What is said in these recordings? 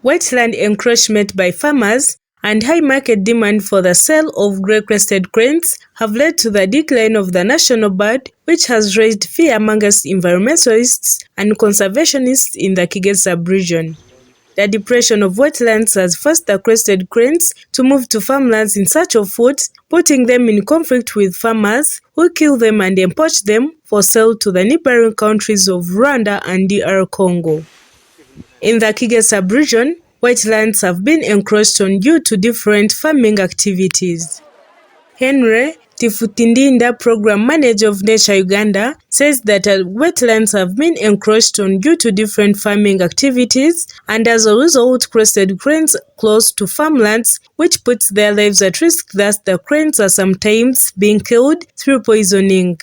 wetland encroachment by farmers, and high market demand for the sale of grey-crested cranes have led to the decline of the national bird, which has raised fear amongst environmentalists and conservationists in the Kigezi subregion. The depletion of wetlands has forced the crested cranes to move to farmlands in search of food, putting them in conflict with farmers who kill them and epoach them for sale to the neighboring countries of Rwanda and DR.Congo. In the Kigezi subregion, wetlands have been encroached on due to different farming activities. Henry Mtifundinda, program manager of Nature Uganda, says that wetlands have been encroached on due to different farming activities, and as a result, crested cranes close to farmlands, which puts their lives at risk. Thus, the cranes are sometimes being killed through poisoning.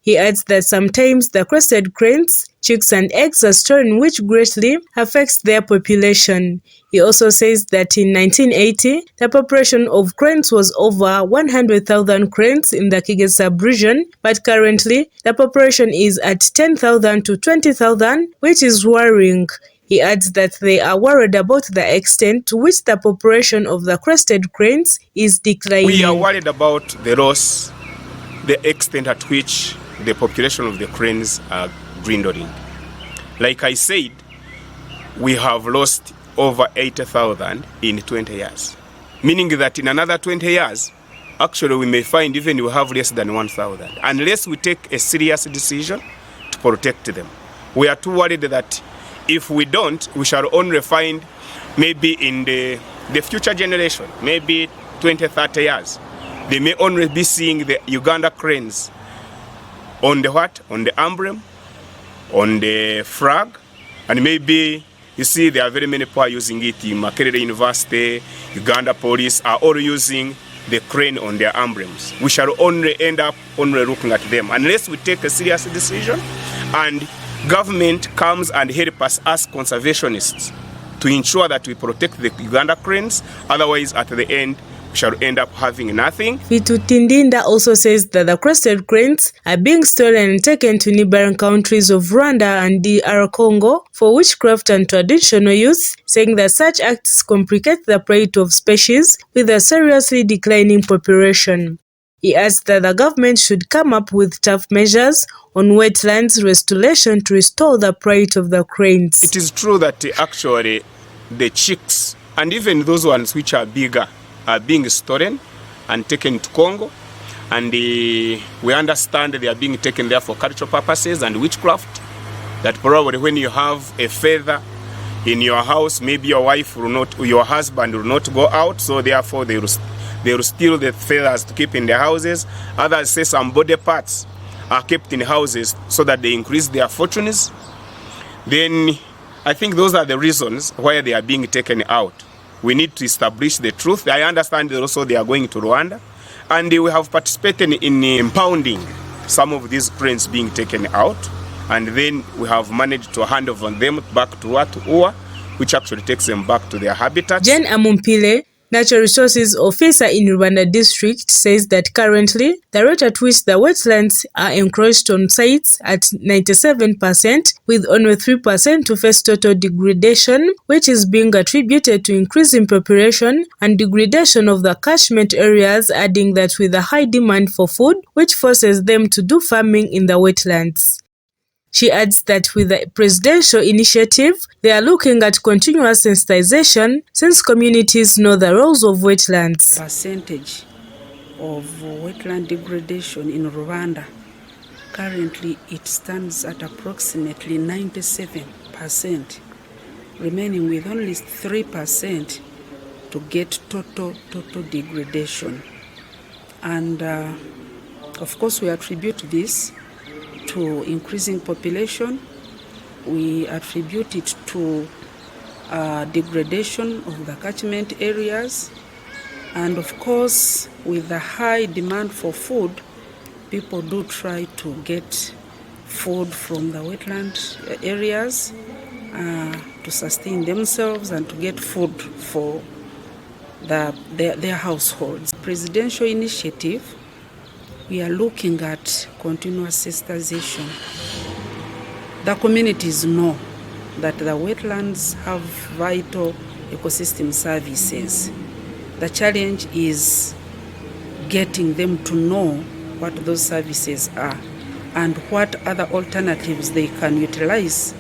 He adds that sometimes the crested cranes, chicks and eggs are stolen, which greatly affects their population. He also says that in 1980, the population of cranes was over 100,000 cranes in the Kigezi subregion, but currently the population is at 10,000 to 20,000, which is worrying. He adds that they are worried about the extent to which the population of the crested cranes is declining. We are worried about the loss, the extent at which the population of the cranes are dwindling. Like I said, we have lost over 80,000 in 20 years. Meaning that in another 20 years, actually we may find even we have less than 1,000. Unless we take a serious decision to protect them. We are too worried that if we don't, we shall only find maybe in the future generation, maybe 20, 30 years, they may only be seeing the Uganda cranes on the what? On the emblem, on the flag, and maybe you see there are very many people using it. In Makerere University, Uganda police are all using the crane on their emblems. We shall only end up only looking at them unless we take a serious decision and government comes and help us as conservationists to ensure that we protect the Uganda cranes. Otherwise, at the end, shall end up having nothing. Mtifundinda also says that the crested cranes are being stolen and taken to neighboring countries of Rwanda and DR.Congo for witchcraft and traditional use, saying that such acts complicate the plight of species with a seriously declining population. He adds that the government should come up with tough measures on wetlands restoration to restore the plight of the cranes. It is true that actually the chicks and even those ones which are bigger are being stolen and taken to Congo, and we understand they are being taken there for cultural purposes and witchcraft. That probably when you have a feather in your house, maybe your wife will not, your husband will not go out, so therefore they will steal the feathers to keep in their houses. Others say some body parts are kept in houses so that they increase their fortunes. Then I think those are the reasons why they are being taken out. We need to establish the truth. I understand that also they are going to Rwanda, and we have participated in impounding some of these cranes being taken out, and then we have managed to hand over them back to Ua, which actually takes them back to their habitat. Jen Amumpile, Natural Resources Officer in Rwanda District, says that currently the rate at which the wetlands are encroached on sites at 97%, with only 3% to face total degradation, which is being attributed to increasing population and degradation of the catchment areas, adding that with a high demand for food, which forces them to do farming in the wetlands. She adds that with the presidential initiative, they are looking at continuous sensitization since communities know the roles of wetlands. Percentage of wetland degradation in Rwanda, currently it stands at approximately 97%, remaining with only 3% to get total degradation. And of course we attribute this to increasing population. We attribute it to degradation of the catchment areas, and of course with the high demand for food, people do try to get food from the wetland areas to sustain themselves and to get food for their households. Presidential initiative, we are looking at continuous sensitization. The communities know that the wetlands have vital ecosystem services. The challenge is getting them to know what those services are and what other alternatives they can utilize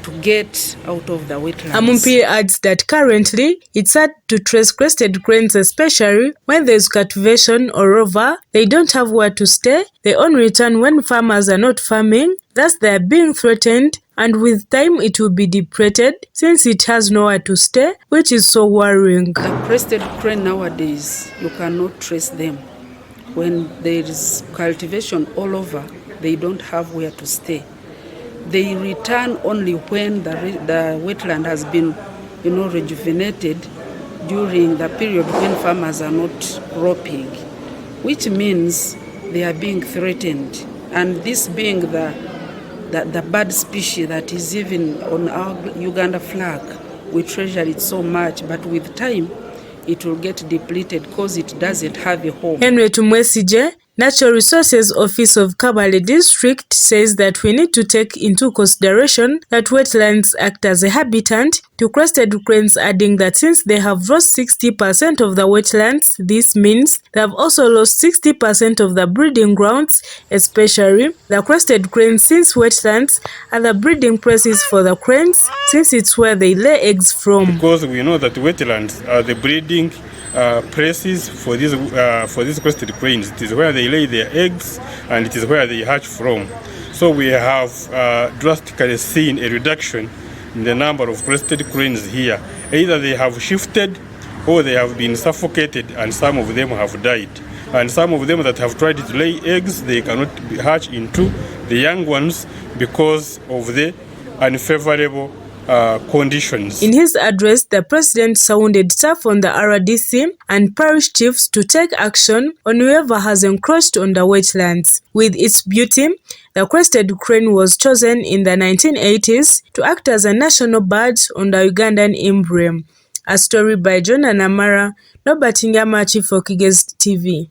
to get out of the wetlands. Amumpi adds that currently it's hard to trace crested cranes, especially when there's cultivation or over. They don't have where to stay. They only return when farmers are not farming. Thus they are being threatened, and with time it will be depleted since it has nowhere to stay, which is so worrying. The crested crane nowadays, you cannot trace them. When there is cultivation all over, they don't have where to stay. They return only when the wetland has been, rejuvenated during the period when farmers are not cropping, which means they are being threatened. And this being the bird species that is even on our Uganda flag, we treasure it so much, but with time, it will get depleted because it doesn't have a home. Henry Tumwesije, Natural Resources Office of Kabale District, says that we need to take into consideration that wetlands act as a habitat to crested cranes, adding that since they have lost 60% of the wetlands, this means they have also lost 60% of the breeding grounds, especially the crested cranes, since wetlands are the breeding places for the cranes, since it's where they lay eggs from. Because we know that wetlands are the breeding places for these crested cranes. It is where they lay their eggs and it is where they hatch from. So we have drastically seen a reduction in the number of crested cranes here. Either they have shifted or they have been suffocated, and some of them have died. And some of them that have tried to lay eggs, they cannot hatch into the young ones because of the unfavorable conditions. In his address, the president sounded tough on the RDC and parish chiefs to take action on whoever has encroached on the wetlands. With its beauty, the crested crane was chosen in the 1980s to act as a national bird on the Ugandan emblem. A story by John Anamara, Robert Ngamachi for Kigezi TV.